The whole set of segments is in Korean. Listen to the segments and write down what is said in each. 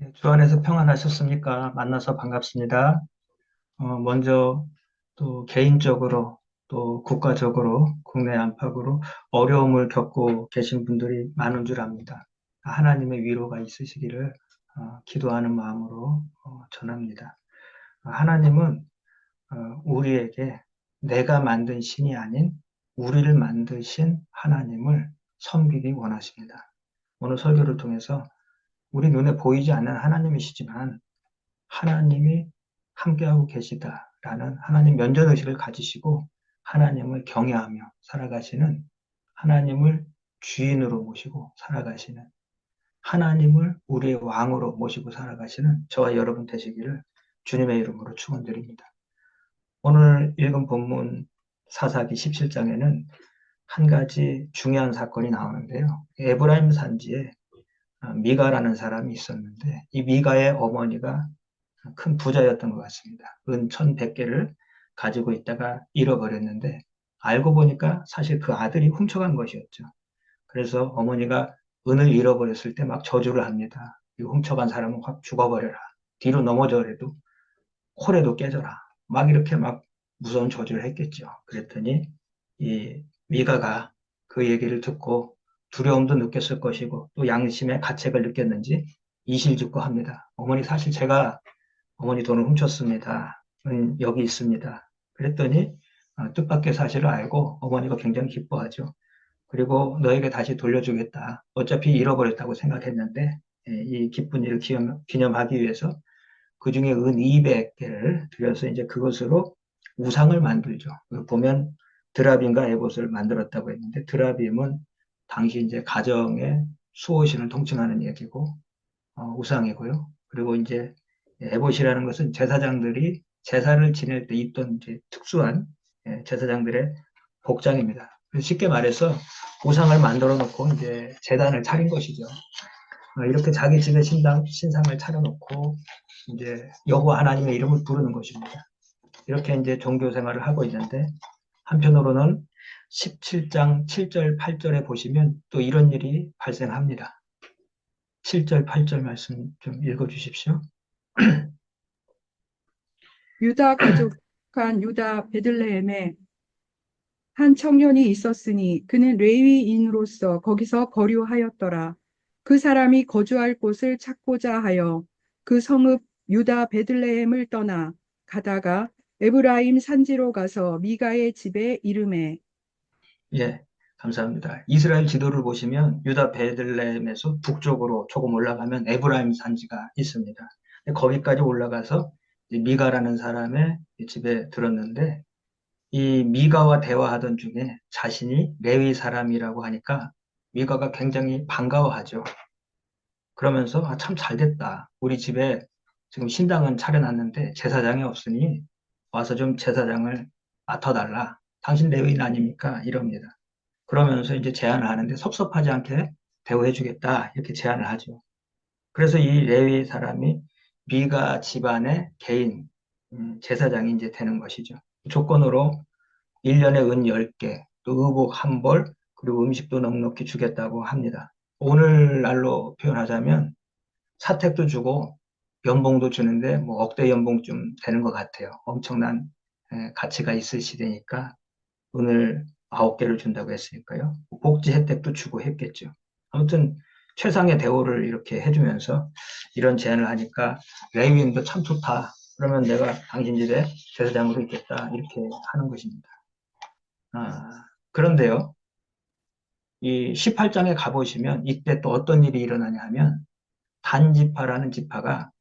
네, 주 안에서 평안하셨습니까? 만나서 반갑습니다. 먼저 또 개인적으로 또 국가적으로 국내 안팎으로 어려움을 겪고 계신 분들이 많은 줄 압니다. 하나님의 위로가 있으시기를 기도하는 마음으로 전합니다. 하나님은 우리에게 내가 만든 신이 아닌 우리를 만드신 하나님을 섬기기 원하십니다. 오늘 설교를 통해서 우리 눈에 보이지 않는 하나님이시지만 하나님이 함께하고 계시다라는 하나님 면전의식을 가지시고 하나님을 경외하며 살아가시는 하나님을 주인으로 모시고 살아가시는 하나님을 우리의 왕으로 모시고 살아가시는 저와 여러분 되시기를 주님의 이름으로 축원드립니다. 오늘 읽은 본문 사사기 17장에는 한 가지 중요한 사건이 나오는데요. 에브라임 산지에 미가라는 사람이 있었는데 이 미가의 어머니가 큰 부자였던 것 같습니다. 은 1,100개를 가지고 있다가 잃어버렸는데 알고 보니까 사실 그 아들이 훔쳐간 것이었죠. 그래서 어머니가 은을 잃어버렸을 때 막 저주를 합니다. 이 훔쳐간 사람은 확 죽어버려라. 뒤로 넘어져라도 코라도 깨져라. 막 이렇게 막 무서운 저주를 했겠죠. 그랬더니 이 미가가 그 얘기를 듣고 두려움도 느꼈을 것이고 또 양심의 가책을 느꼈는지 이실직고합니다. 어머니 사실 제가 어머니 돈을 훔쳤습니다. 여기 있습니다. 그랬더니 뜻밖의 사실을 알고 어머니가 굉장히 기뻐하죠. 그리고 너에게 다시 돌려주겠다. 어차피 잃어버렸다고 생각했는데 이 기쁜 일을 기념하기 위해서 그 중에 은 200개를 들여서 이제 그것으로 우상을 만들죠. 보면 드라빔과 에봇을 만들었다고 했는데 드라빔은 당시 이제 가정의 수호신을 통칭하는 얘기고 우상이고요. 그리고 이제 에봇이라는 것은 제사장들이 제사를 지낼 때 입던 이제 특수한 제사장들의 복장입니다. 쉽게 말해서 우상을 만들어 놓고 이제 제단을 차린 것이죠. 이렇게 자기 집에 신상을 차려놓고 이제 여호와 하나님의 이름을 부르는 것입니다. 이렇게 이제 종교 생활을 하고 있는데 한편으로는 17장 7절 8절에 보시면 또 이런 일이 발생합니다. 7절 8절 말씀 좀 읽어 주십시오. 유다 가족한 유다 베들레헴에 한 청년이 있었으니 그는 레위인으로서 거기서 거류하였더라. 그 사람이 거주할 곳을 찾고자 하여 그 성읍 유다 베들레헴을 떠나 가다가 에브라임 산지로 가서 미가의 집에 이르매. 예, 감사합니다. 이스라엘 지도를 보시면 유다 베들레헴에서 북쪽으로 조금 올라가면 에브라임 산지가 있습니다. 거기까지 올라가서 미가라는 사람의 집에 들었는데 이 미가와 대화하던 중에 자신이 레위 사람이라고 하니까 미가가 굉장히 반가워하죠. 그러면서 참 잘됐다. 우리 집에 지금 신당은 차려놨는데 제사장이 없으니 와서 좀 제사장을 맡아달라. 당신 레위인 아닙니까? 이럽니다. 그러면서 이제 제안을 하는데 섭섭하지 않게 대우해주겠다. 이렇게 제안을 하죠. 그래서 이 레위 사람이 미가 집안의 개인 제사장이 이제 되는 것이죠. 조건으로 1년에 은 10개, 또 의복 한 벌, 그리고 음식도 넉넉히 주겠다고 합니다. 오늘날로 표현하자면 사택도 주고 연봉도 주는데 뭐 억대 연봉쯤 되는 것 같아요. 엄청난 가치가 있을 시대니까 은을 9개를 준다고 했으니까요. 복지 혜택도 주고 했겠죠. 아무튼 최상의 대우를 이렇게 해주면서 이런 제안을 하니까 레위인도 참 좋다. 그러면 내가 당신 집에 제사장으로 있겠다. 이렇게 하는 것입니다. 그런데요, 이 18장에 가보시면 이때 또 어떤 일이 일어나냐 하면 단지파라는 지파가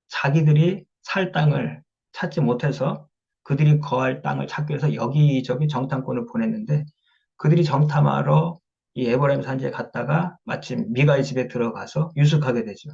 자기들이 살 땅을 찾지 못해서 그들이 거할 땅을 찾기 위해서 여기저기 정탐꾼을 보냈는데 그들이 정탐하러 이 에브라임 산지에 갔다가 마침 미가의 집에 들어가서 유숙하게 되죠.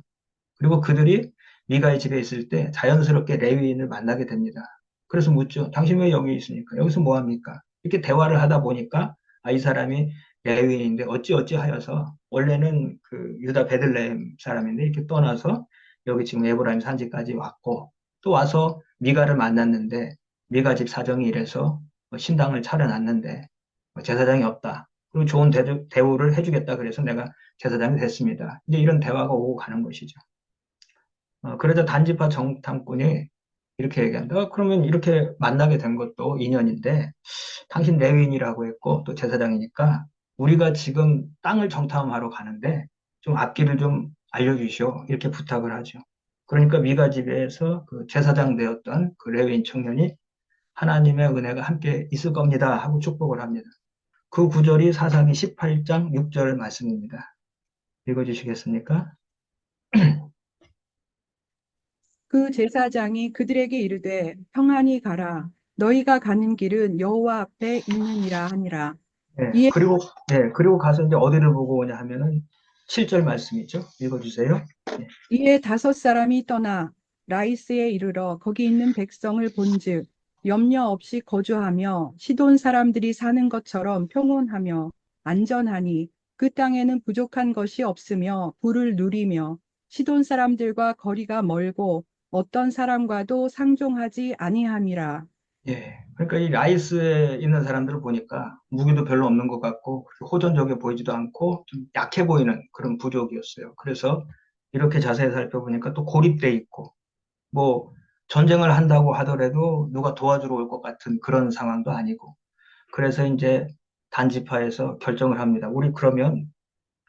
그리고 그들이 미가의 집에 있을 때 자연스럽게 레위인을 만나게 됩니다. 그래서 묻죠. 당신 왜 여기 있습니까? 여기서 뭐 합니까? 이렇게 대화를 하다 보니까 이 사람이 레위인인데 어찌어찌 하여서 원래는 그 유다 베들레헴 사람인데 이렇게 떠나서 여기 지금 에브라임 산지까지 왔고 또 와서 미가를 만났는데 미가 집 사정이 이래서 뭐 신당을 차려놨는데 뭐 제사장이 없다. 그리고 좋은 대우를 해주겠다. 그래서 내가 제사장이 됐습니다. 이제 이런 대화가 오고 가는 것이죠. 그래서 단지파 정탐꾼이 이렇게 얘기한다. 그러면 이렇게 만나게 된 것도 인연인데, 당신 레위인이라고 했고, 또 제사장이니까, 우리가 지금 땅을 정탐하러 가는데, 좀 앞길을 좀 알려주시오. 이렇게 부탁을 하죠. 그러니까 미가 집에서 그 제사장 되었던 그 레위인 청년이 하나님의 은혜가 함께 있을 겁니다. 하고 축복을 합니다. 그 구절이 사사기 18장 6절 말씀입니다. 읽어주시겠습니까? 그 제사장이 그들에게 이르되 평안히 가라. 너희가 가는 길은 여호와 앞에 있느니라 하니라. 예, 이에 그리고 가서 이제 어디를 보고 오냐 하면은 7절 말씀이죠. 읽어주세요. 예, 이에 다섯 사람이 떠나 라이스에 이르러 거기 있는 백성을 본즉 염려 없이 거주하며 시돈 사람들이 사는 것처럼 평온하며 안전하니 그 땅에는 부족한 것이 없으며 부를 누리며 시돈 사람들과 거리가 멀고 어떤 사람과도 상종하지 아니함이라. 예. 그러니까 이 라이스에 있는 사람들을 보니까 무기도 별로 없는 것 같고 그렇게 호전적이어 보이지도 않고 좀 약해 보이는 그런 부족이었어요. 그래서 이렇게 자세히 살펴보니까 또 고립돼 있고 뭐 전쟁을 한다고 하더라도 누가 도와주러 올 것 같은 그런 상황도 아니고 그래서 이제 단지파에서 결정을 합니다. 우리 그러면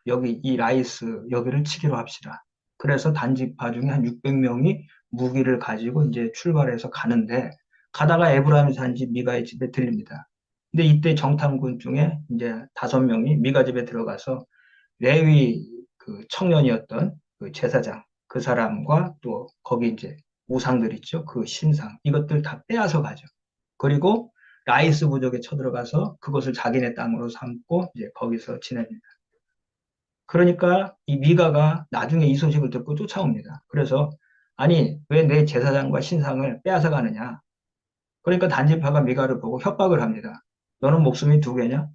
여기 이 라이스 여기를 치기로 합시다. 그래서 단지파 중에 한 600명이 무기를 가지고 이제 출발해서 가는데 가다가 에브라임 산지 미가의 집에 들립니다. 근데 이때 정탐군 중에 이제 5명이 미가 집에 들어가서 레위 그 청년이었던 그 제사장 그 사람과 또 거기 이제 우상들 있죠. 그 신상 이것들 다 빼앗아 가죠. 그리고 라이스 부족에 쳐들어가서 그것을 자기네 땅으로 삼고 이제 거기서 지냅니다. 그러니까 이 미가가 나중에 이 소식을 듣고 쫓아옵니다. 그래서 아니 왜 내 제사장과 신상을 빼앗아 가느냐? 그러니까 단지파가 미가를 보고 협박을 합니다. 너는 목숨이 2개냐?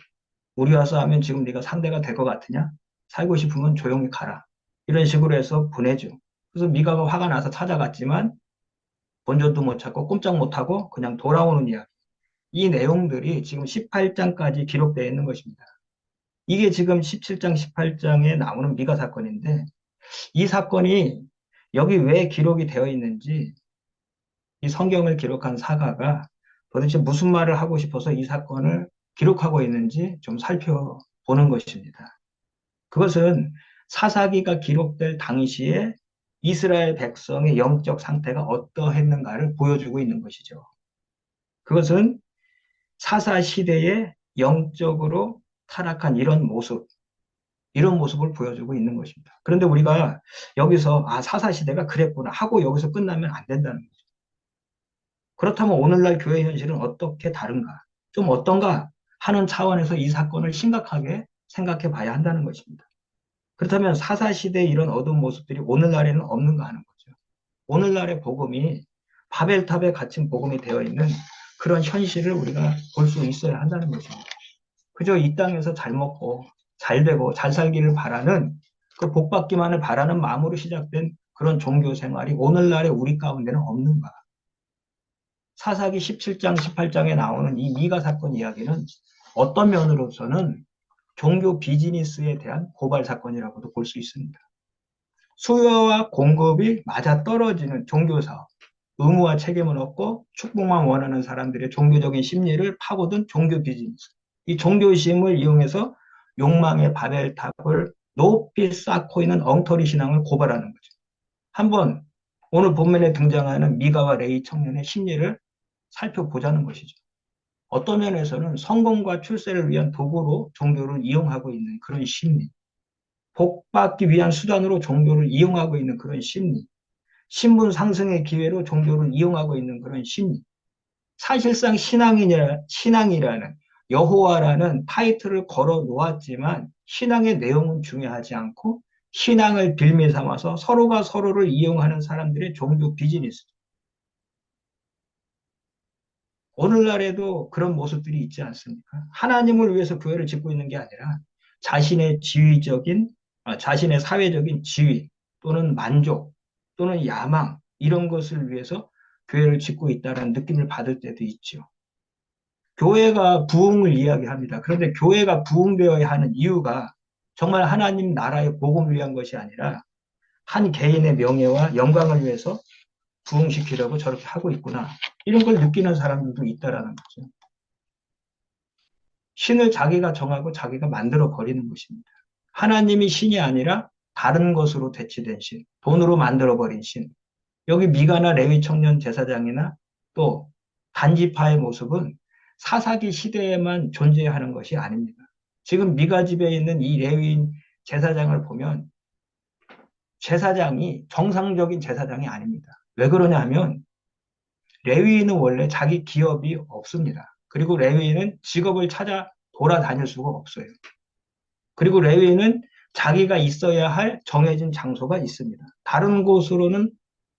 우리와 싸우면 지금 네가 상대가 될 것 같으냐? 살고 싶으면 조용히 가라. 이런 식으로 해서 보내죠. 그래서 미가가 화가 나서 찾아갔지만 본전도 못 찾고 꼼짝 못하고 그냥 돌아오는 이야기. 이 내용들이 지금 18장까지 기록되어 있는 것입니다. 이게 지금 17장, 18장에 나오는 미가 사건인데 이 사건이 여기 왜 기록이 되어 있는지 이 성경을 기록한 사가가 도대체 무슨 말을 하고 싶어서 이 사건을 기록하고 있는지 좀 살펴보는 것입니다. 그것은 사사기가 기록될 당시에 이스라엘 백성의 영적 상태가 어떠했는가를 보여주고 있는 것이죠. 그것은 사사 시대의 영적으로 타락한 이런 모습을 보여주고 있는 것입니다. 그런데 우리가 여기서 사사 시대가 그랬구나 하고 여기서 끝나면 안 된다는 거죠. 그렇다면 오늘날 교회 현실은 어떻게 다른가? 좀 어떤가 하는 차원에서 이 사건을 심각하게 생각해 봐야 한다는 것입니다. 그렇다면 사사 시대의 이런 어두운 모습들이 오늘날에는 없는가 하는 거죠. 오늘날의 복음이 바벨탑에 갇힌 복음이 되어 있는 그런 현실을 우리가 볼 수 있어야 한다는 것입니다. 그저 이 땅에서 잘 먹고 잘 되고 잘 살기를 바라는 그 복받기만을 바라는 마음으로 시작된 그런 종교 생활이 오늘날의 우리 가운데는 없는가? 사사기 17장, 18장에 나오는 이 미가 사건 이야기는 어떤 면으로서는 종교 비즈니스에 대한 고발 사건이라고도 볼 수 있습니다. 수요와 공급이 맞아떨어지는 종교사업, 의무와 책임은 없고 축복만 원하는 사람들의 종교적인 심리를 파고든 종교 비즈니스. 이 종교심을 이용해서 욕망의 바벨탑을 높이 쌓고 있는 엉터리 신앙을 고발하는 거죠. 한번 오늘 본문에 등장하는 미가와 레이 청년의 심리를 살펴보자는 것이죠. 어떤 면에서는 성공과 출세를 위한 도구로 종교를 이용하고 있는 그런 심리, 복받기 위한 수단으로 종교를 이용하고 있는 그런 심리, 신분 상승의 기회로 종교를 이용하고 있는 그런 심리. 사실상 신앙이라는 여호와라는 타이틀을 걸어 놓았지만 신앙의 내용은 중요하지 않고 신앙을 빌미 삼아서 서로가 서로를 이용하는 사람들의 종교 비즈니스. 오늘날에도 그런 모습들이 있지 않습니까? 하나님을 위해서 교회를 짓고 있는 게 아니라 자신의 자신의 사회적인 지위 또는 만족 또는 야망 이런 것을 위해서 교회를 짓고 있다는 느낌을 받을 때도 있죠. 교회가 부흥을 이야기합니다. 그런데 교회가 부흥되어야 하는 이유가 정말 하나님 나라의 복음을 위한 것이 아니라 한 개인의 명예와 영광을 위해서 부흥시키려고 저렇게 하고 있구나. 이런 걸 느끼는 사람들도 있다라는 거죠. 신을 자기가 정하고 자기가 만들어 버리는 것입니다. 하나님이 신이 아니라 다른 것으로 대치된 신, 돈으로 만들어 버린 신. 여기 미가나 레위 청년 제사장이나 또 단지파의 모습은 사사기 시대에만 존재하는 것이 아닙니다. 지금 미가 집에 있는 이 레위인 제사장을 보면 제사장이 정상적인 제사장이 아닙니다. 왜 그러냐 하면 레위인은 원래 자기 기업이 없습니다. 그리고 레위인은 직업을 찾아 돌아다닐 수가 없어요. 그리고 레위인은 자기가 있어야 할 정해진 장소가 있습니다. 다른 곳으로는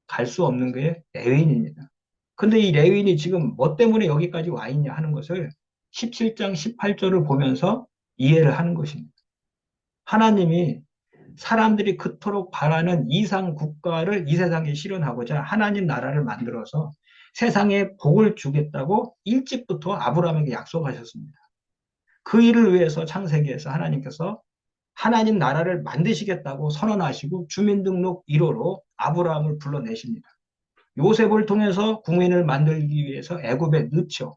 갈 수 없는 게 레위인입니다. 근데 이 레위인이 지금 뭐 때문에 여기까지 와 있냐 하는 것을 17장 18절을 보면서 이해를 하는 것입니다. 하나님이 사람들이 그토록 바라는 이상 국가를 이 세상에 실현하고자 하나님 나라를 만들어서 세상에 복을 주겠다고 일찍부터 아브라함에게 약속하셨습니다. 그 일을 위해서 창세기에서 하나님께서 하나님 나라를 만드시겠다고 선언하시고 주민등록 1호로 아브라함을 불러내십니다. 요셉을 통해서 국민을 만들기 위해서 애굽에 넣죠.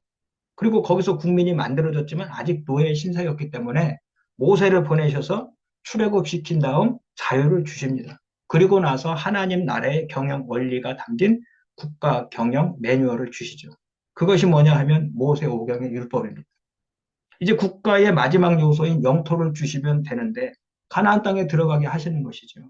그리고 거기서 국민이 만들어졌지만 아직 노예의 신세였기 때문에 모세를 보내셔서 출애굽시킨 다음 자유를 주십니다. 그리고 나서 하나님 나라의 경영 원리가 담긴 국가 경영 매뉴얼을 주시죠. 그것이 뭐냐 하면 모세 오경의 율법입니다. 이제 국가의 마지막 요소인 영토를 주시면 되는데 가나안 땅에 들어가게 하시는 것이죠.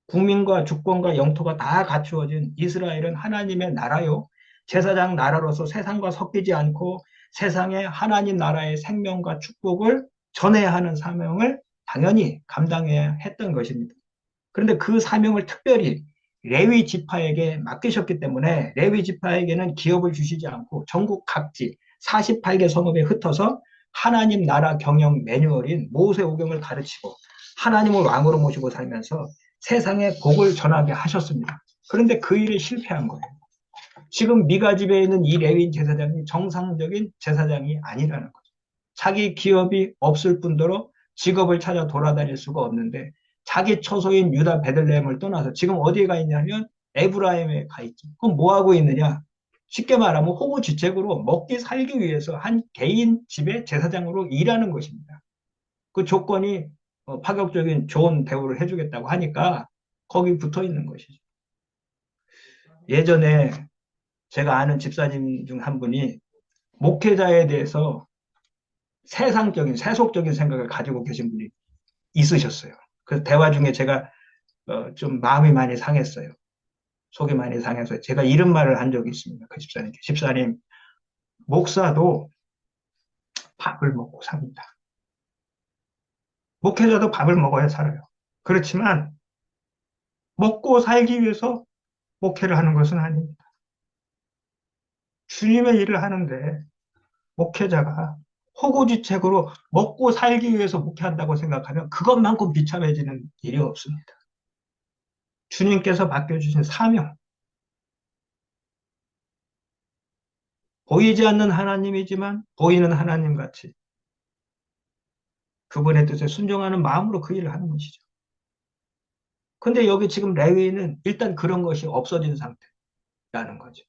국민과 주권과 영토가 다 갖추어진 이스라엘은 하나님의 나라요. 제사장 나라로서 세상과 섞이지 않고 세상에 하나님 나라의 생명과 축복을 전해야 하는 사명을 당연히 감당해야 했던 것입니다. 그런데 그 사명을 특별히 레위 지파에게 맡기셨기 때문에 레위 지파에게는 기업을 주시지 않고 전국 각지 48개 성읍에 흩어서 하나님 나라 경영 매뉴얼인 모세오경을 가르치고 하나님을 왕으로 모시고 살면서 세상에 복을 전하게 하셨습니다. 그런데 그 일에 실패한 거예요. 지금 미가 집에 있는 이 레위인 제사장이 정상적인 제사장이 아니라는 거죠. 자기 기업이 없을 뿐더러 직업을 찾아 돌아다닐 수가 없는데 자기 처소인 유다 베들레헴을 떠나서 지금 어디에 가 있냐면 에브라임에 가 있죠. 그럼 뭐 하고 있느냐? 쉽게 말하면 호구지책으로 먹기 살기 위해서 한 개인 집의 제사장으로 일하는 것입니다. 그 조건이 파격적인 좋은 대우를 해주겠다고 하니까 거기 붙어 있는 것이죠. 예전에 제가 아는 집사님 중 한 분이 목회자에 대해서 세상적인, 세속적인 생각을 가지고 계신 분이 있으셨어요. 그래서 대화 중에 제가 좀 마음이 많이 상했어요. 속이 많이 상해서 제가 이런 말을 한 적이 있습니다. 그 집사님께. 집사님, 목사도 밥을 먹고 삽니다. 목회자도 밥을 먹어야 살아요. 그렇지만 먹고 살기 위해서 목회를 하는 것은 아닙니다. 주님의 일을 하는데 목회자가 호구지책으로 먹고 살기 위해서 목회한다고 생각하면 그것만큼 비참해지는 일이 없습니다. 주님께서 맡겨주신 사명, 보이지 않는 하나님이지만 보이는 하나님같이 그분의 뜻에 순종하는 마음으로 그 일을 하는 것이죠. 근데 여기 지금 레위인은 일단 그런 것이 없어진 상태라는 거죠.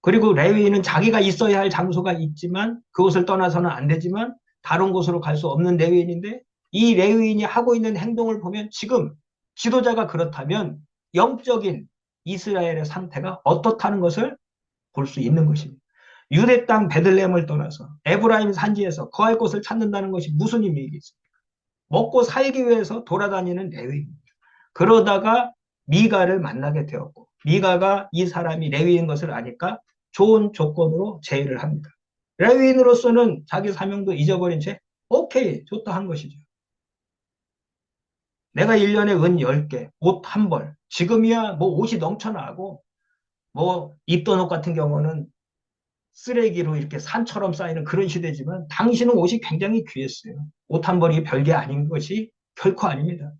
그리고 레위인은 자기가 있어야 할 장소가 있지만 그것을 떠나서는 안 되지만 다른 곳으로 갈 수 없는 레위인인데 이 레위인이 하고 있는 행동을 보면 지금 지도자가 그렇다면 영적인 이스라엘의 상태가 어떻다는 것을 볼 수 있는 것입니다. 유대 땅 베들레헴을 떠나서 에브라임 산지에서 거할 곳을 찾는다는 것이 무슨 의미가 있습니까? 먹고 살기 위해서 돌아다니는 레위인입니다. 그러다가 미가를 만나게 되었고 미가가 이 사람이 레위인 것을 아니까 좋은 조건으로 제의를 합니다. 레위인으로서는 자기 사명도 잊어버린 채 오케이 좋다 한 것이죠. 내가 1년에 은 10개, 옷 한 벌. 지금이야 뭐 옷이 넘쳐나고 뭐 입던 옷 같은 경우는 쓰레기로 이렇게 산처럼 쌓이는 그런 시대지만 당신은 옷이 굉장히 귀했어요. 옷 한 벌이 별게 아닌 것이 결코 아닙니다.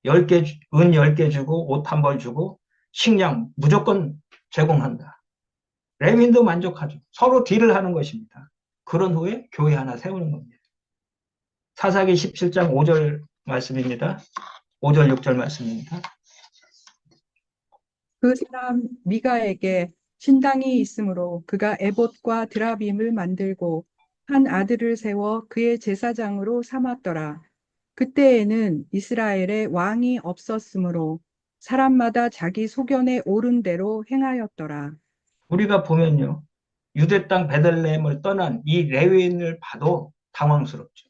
10개, 은 10개 주고 옷 한 벌 주고 식량 무조건 제공한다. 레윈도 만족하죠. 서로 딜을 하는 것입니다. 그런 후에 교회 하나 세우는 겁니다. 사사기 17장 5절 말씀입니다. 5절, 6절 말씀입니다. 그 사람 미가에게 신당이 있으므로 그가 에봇과 드라빔을 만들고 한 아들을 세워 그의 제사장으로 삼았더라. 그때에는 이스라엘에 왕이 없었으므로 사람마다 자기 소견에 옳은 대로 행하였더라. 우리가 보면요. 유대 땅 베들레헴을 떠난 이 레위인을 봐도 당황스럽죠.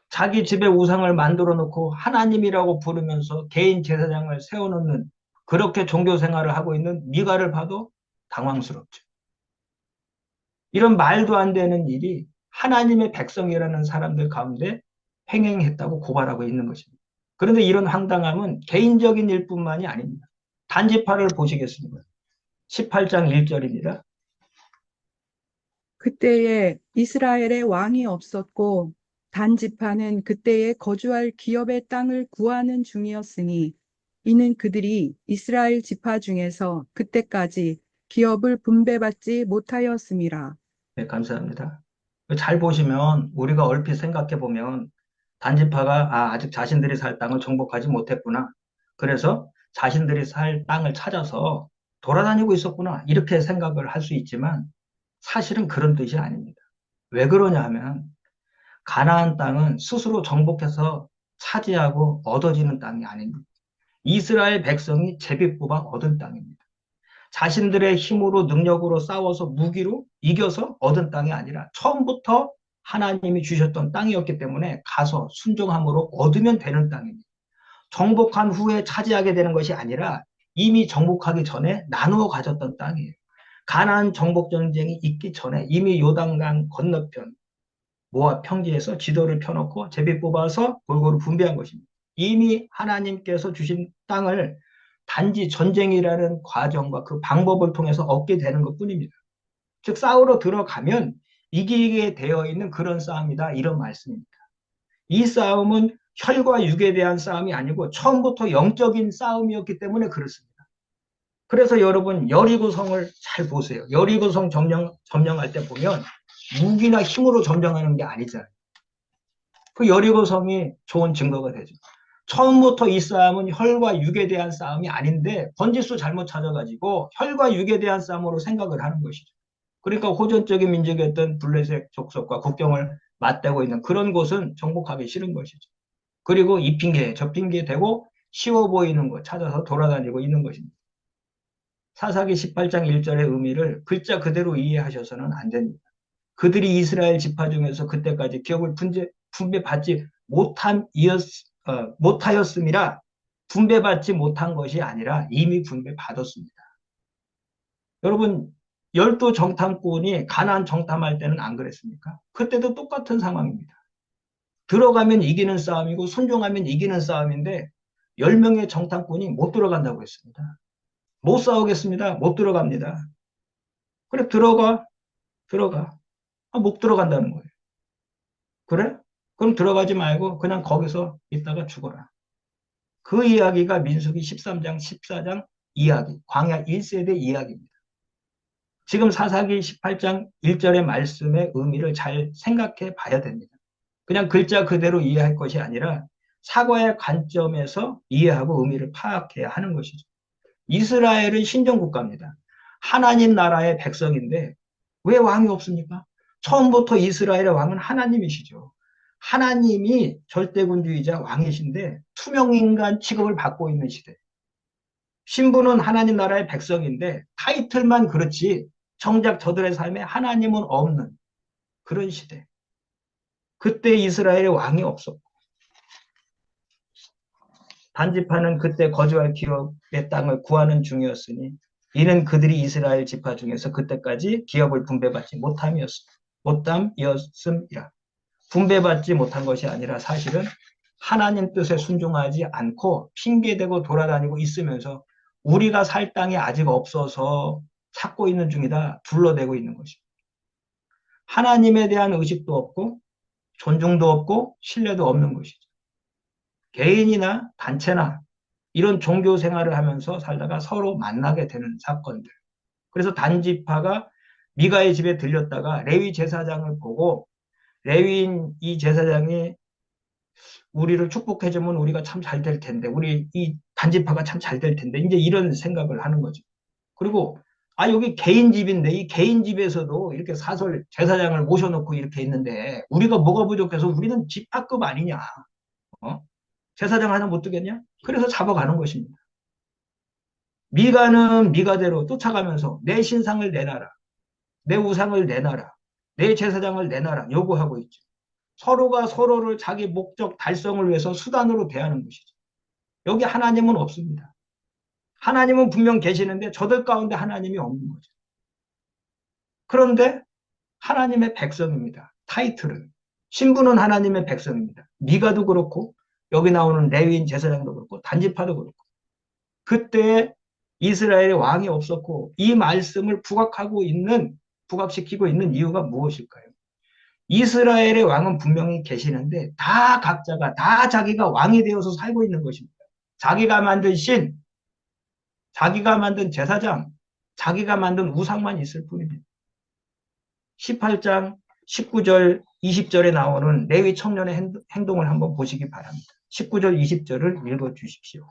자기 집에 우상을 만들어 놓고 하나님이라고 부르면서 개인 제사장을 세워놓는 그렇게 종교 생활을 하고 있는 미가를 봐도 당황스럽죠. 이런 말도 안 되는 일이 하나님의 백성이라는 사람들 가운데 행행했다고 고발하고 있는 것입니다. 그런데 이런 황당함은 개인적인 일뿐만이 아닙니다. 단지파를 보시겠습니다. 18장 1절입니다. 그때에 이스라엘에 왕이 없었고 단지파는 그때에 거주할 기업의 땅을 구하는 중이었으니 이는 그들이 이스라엘 지파 중에서 그때까지 기업을 분배받지 못하였음이라. 네, 감사합니다. 잘 보시면 우리가 얼핏 생각해 보면 단지파가 아직 자신들이 살 땅을 정복하지 못했구나. 그래서 자신들이 살 땅을 찾아서 돌아다니고 있었구나. 이렇게 생각을 할 수 있지만 사실은 그런 뜻이 아닙니다. 왜 그러냐 하면 가나안 땅은 스스로 정복해서 차지하고 얻어지는 땅이 아닙니다. 이스라엘 백성이 제비 뽑아 얻은 땅입니다. 자신들의 힘으로 능력으로 싸워서 무기로 이겨서 얻은 땅이 아니라 처음부터 하나님이 주셨던 땅이었기 때문에 가서 순종함으로 얻으면 되는 땅입니다. 정복한 후에 차지하게 되는 것이 아니라 이미 정복하기 전에 나누어 가졌던 땅이에요. 가나안 정복 전쟁이 있기 전에 이미 요단강 건너편 모압 평지에서 지도를 펴놓고 제비 뽑아서 골고루 분배한 것입니다. 이미 하나님께서 주신 땅을 단지 전쟁이라는 과정과 그 방법을 통해서 얻게 되는 것 뿐입니다. 즉, 싸우러 들어가면 이기게 되어 있는 그런 싸움이다. 이런 말씀입니다. 이 싸움은 혈과 육에 대한 싸움이 아니고 처음부터 영적인 싸움이었기 때문에 그렇습니다. 그래서 여러분, 여리고성을 잘 보세요. 여리고성 점령할 때 보면 무기나 힘으로 점령하는 게 아니잖아요. 그 여리고성이 좋은 증거가 되죠. 처음부터 이 싸움은 혈과 육에 대한 싸움이 아닌데 번지수 잘못 찾아가지고 혈과 육에 대한 싸움으로 생각을 하는 것이죠. 그러니까 호전적인 민족이었던 블레셋 족속과 국경을 맞대고 있는 그런 곳은 정복하기 싫은 것이죠. 그리고 이 핑계 저 핑계 대고 쉬워 보이는 것 찾아서 돌아다니고 있는 것입니다. 사사기 18장 1절의 의미를 글자 그대로 이해하셔서는 안 됩니다. 그들이 이스라엘 지파 중에서 그때까지 기업을 분배받지 못하였음이라 분배받지 못한 것이 아니라 이미 분배받았습니다. 여러분, 열두 정탐꾼이 가나안 정탐할 때는 안 그랬습니까? 그때도 똑같은 상황입니다. 들어가면 이기는 싸움이고 순종하면 이기는 싸움인데 10명의 정탐꾼이 못 들어간다고 했습니다. 못 싸우겠습니다. 못 들어갑니다. 그래, 들어가. 못 들어간다는 거예요. 그래? 그럼 들어가지 말고 그냥 거기서 있다가 죽어라. 그 이야기가 민수기 13장, 14장 이야기, 광야 1세대 이야기입니다. 지금 사사기 18장 1절의 말씀의 의미를 잘 생각해 봐야 됩니다. 그냥 글자 그대로 이해할 것이 아니라 사과의 관점에서 이해하고 의미를 파악해야 하는 것이죠. 이스라엘은 신정국가입니다. 하나님 나라의 백성인데 왜 왕이 없습니까? 처음부터 이스라엘의 왕은 하나님이시죠. 하나님이 절대군주이자 왕이신데 투명인간 취급을 받고 있는 시대. 신부는 하나님 나라의 백성인데 타이틀만 그렇지 정작 저들의 삶에 하나님은 없는 그런 시대. 그때 이스라엘의 왕이 없었고 단지파는 그때 거주할 기업의 땅을 구하는 중이었으니 이는 그들이 이스라엘 지파 중에서 그때까지 기업을 분배받지 못함이었음이라. 분배받지 못한 것이 아니라 사실은 하나님 뜻에 순종하지 않고 핑계대고 돌아다니고 있으면서 우리가 살 땅이 아직 없어서 찾고 있는 중이다. 둘러대고 있는 것입니다. 하나님에 대한 의식도 없고 존중도 없고 신뢰도 없는 것이죠. 개인이나 단체나 이런 종교 생활을 하면서 살다가 서로 만나게 되는 사건들. 그래서 단지파가 미가의 집에 들렸다가 레위 제사장을 보고 레위인 이 제사장이 우리를 축복해주면 우리가 참 잘 될 텐데, 우리 이 단지파가 참 잘 될 텐데, 이제 이런 생각을 하는 거죠. 그리고, 여기 개인 집인데, 이 개인 집에서도 이렇게 사설 제사장을 모셔놓고 이렇게 있는데, 우리가 뭐가 부족해서 우리는 집합급 아니냐, 어? 제사장 하나 못 두겠냐? 그래서 잡아가는 것입니다. 미가는 미가대로 쫓아가면서 내 신상을 내놔라, 내 우상을 내놔라, 내 제사장을 내놔라 요구하고 있죠. 서로가 서로를 자기 목적 달성을 위해서 수단으로 대하는 것이죠. 여기 하나님은 없습니다. 하나님은 분명 계시는데 저들 가운데 하나님이 없는 거죠. 그런데 하나님의 백성입니다. 타이틀은. 신분은 하나님의 백성입니다. 미가도 그렇고 여기 나오는 레위인 제사장도 그렇고 단지파도 그렇고 그때 이스라엘의 왕이 없었고 이 말씀을 부각시키고 있는 이유가 무엇일까요? 이스라엘의 왕은 분명히 계시는데 다 각자가 다 자기가 왕이 되어서 살고 있는 것입니다. 자기가 만든 신, 자기가 만든 제사장, 자기가 만든 우상만 있을 뿐입니다. 18장 19절, 20절에 나오는 레위 청년의 행동을 한번 보시기 바랍니다. 19절, 20절을 읽어 주십시오.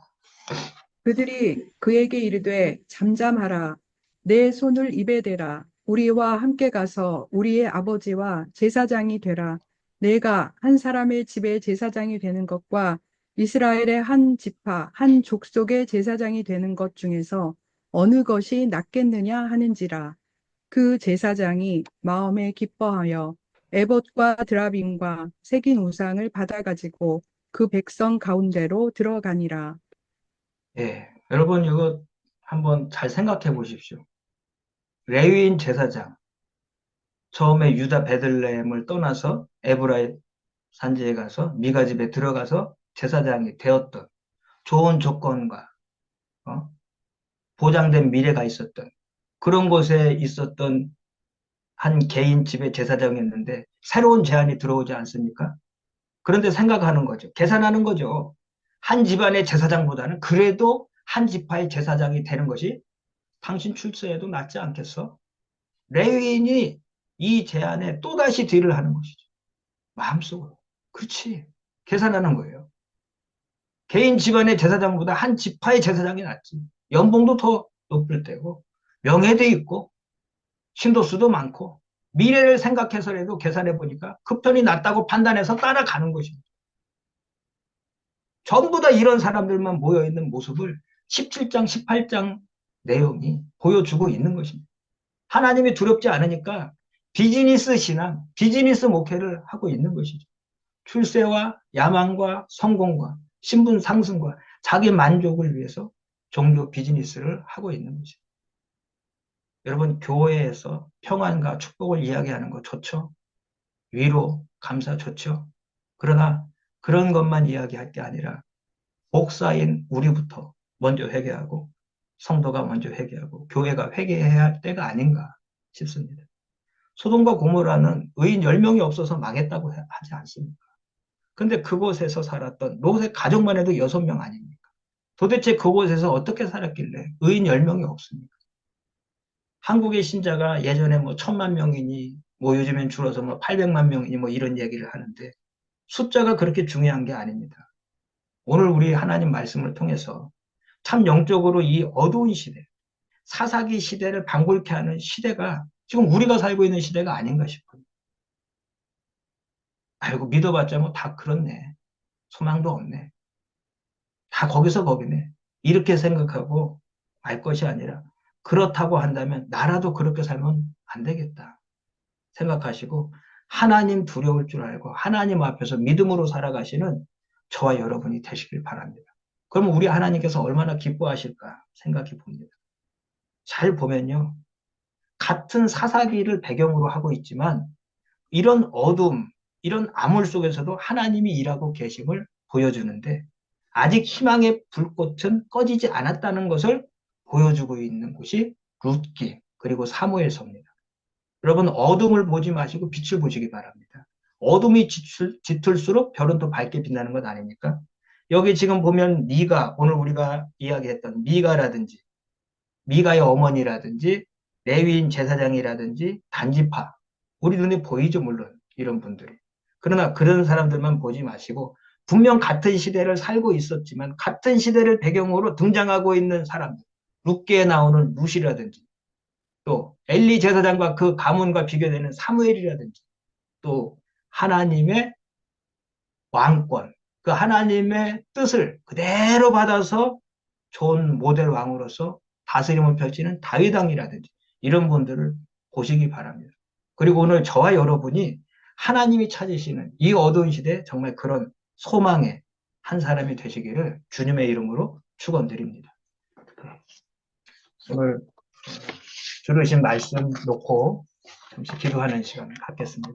그들이 그에게 이르되 잠잠하라. 내 손을 입에 대라. 우리와 함께 가서 우리의 아버지와 제사장이 되라. 내가 한 사람의 집의 제사장이 되는 것과 이스라엘의 한 지파, 한 족속의 제사장이 되는 것 중에서 어느 것이 낫겠느냐 하는지라. 그 제사장이 마음에 기뻐하여 에봇과 드라빔과 새긴 우상을 받아가지고 그 백성 가운데로 들어가니라. 여러분 이거 한번 잘 생각해 보십시오. 레위인 제사장, 처음에 유다 베들레헴을 떠나서 에브라임 산지에 가서 미가 집에 들어가서 제사장이 되었던 좋은 조건과 어? 보장된 미래가 있었던 그런 곳에 있었던 한 개인 집의 제사장이었는데 새로운 제안이 들어오지 않습니까? 그런데 생각하는 거죠. 계산하는 거죠. 한 집안의 제사장보다는 그래도 한 지파의 제사장이 되는 것이 당신 출세에도 낫지 않겠어? 레위인이 이 제안에 또다시 딜을 하는 것이죠. 마음속으로. 그렇지. 계산하는 거예요. 개인 집안의 제사장보다 한 지파의 제사장이 낫지. 연봉도 더 높을 때고, 명예도 있고, 신도수도 많고, 미래를 생각해서라도 계산해 보니까 그 편이 낫다고 판단해서 따라가는 것입니다. 전부 다 이런 사람들만 모여있는 모습을 17장, 18장 내용이 보여주고 있는 것입니다. 하나님이 두렵지 않으니까 비즈니스 신앙, 비즈니스 목회를 하고 있는 것이죠. 출세와 야망과 성공과 신분 상승과 자기 만족을 위해서 종교 비즈니스를 하고 있는 거죠. 여러분, 교회에서 평안과 축복을 이야기하는 거 좋죠? 위로, 감사 좋죠? 그러나 그런 것만 이야기할 게 아니라 목사인 우리부터 먼저 회개하고 성도가 먼저 회개하고 교회가 회개해야 할 때가 아닌가 싶습니다. 소돔과 고모라는 의인 10명이 없어서 망했다고 하지 않습니까? 근데 그곳에서 살았던 롯의 가족만 해도 6명 아닙니까? 도대체 그곳에서 어떻게 살았길래 의인 10명이 없습니까? 한국의 신자가 예전에 뭐 1000만 명이니 뭐 요즘엔 줄어서 뭐 800만 명이니 뭐 이런 얘기를 하는데 숫자가 그렇게 중요한 게 아닙니다. 오늘 우리 하나님 말씀을 통해서 참 영적으로 이 어두운 시대, 사사기 시대를 방불케 하는 시대가 지금 우리가 살고 있는 시대가 아닌가 싶어요. 아이고, 믿어봤자 뭐 다 그렇네. 소망도 없네. 다 거기서 거기네. 이렇게 생각하고 알 것이 아니라 그렇다고 한다면 나라도 그렇게 살면 안 되겠다 생각하시고 하나님 두려울 줄 알고 하나님 앞에서 믿음으로 살아가시는 저와 여러분이 되시길 바랍니다. 그러면 우리 하나님께서 얼마나 기뻐하실까 생각해 봅니다. 잘 보면요. 같은 사사기를 배경으로 하고 있지만 이런 어둠, 이런 암울 속에서도 하나님이 일하고 계심을 보여주는데 아직 희망의 불꽃은 꺼지지 않았다는 것을 보여주고 있는 곳이 룻기 그리고 사무엘서입니다. 여러분 어둠을 보지 마시고 빛을 보시기 바랍니다. 어둠이 짙을수록 별은 더 밝게 빛나는 것 아닙니까? 여기 지금 보면 미가 오늘 우리가 이야기했던 미가라든지 미가의 어머니라든지 레위인 제사장이라든지 단지파 우리 눈에 보이죠 물론 이런 분들이. 그러나 그런 사람들만 보지 마시고 분명 같은 시대를 살고 있었지만 같은 시대를 배경으로 등장하고 있는 사람들, 룻기에 나오는 룻이라든지 또 엘리 제사장과 그 가문과 비교되는 사무엘이라든지 또 하나님의 왕권, 그 하나님의 뜻을 그대로 받아서 좋은 모델 왕으로서 다스림을 펼치는 다윗 왕이라든지 이런 분들을 보시기 바랍니다. 그리고 오늘 저와 여러분이 하나님이 찾으시는 이 어두운 시대에 정말 그런 소망의 한 사람이 되시기를 주님의 이름으로 축원드립니다. 오늘 들으신 말씀 놓고 잠시 기도하는 시간을 갖겠습니다.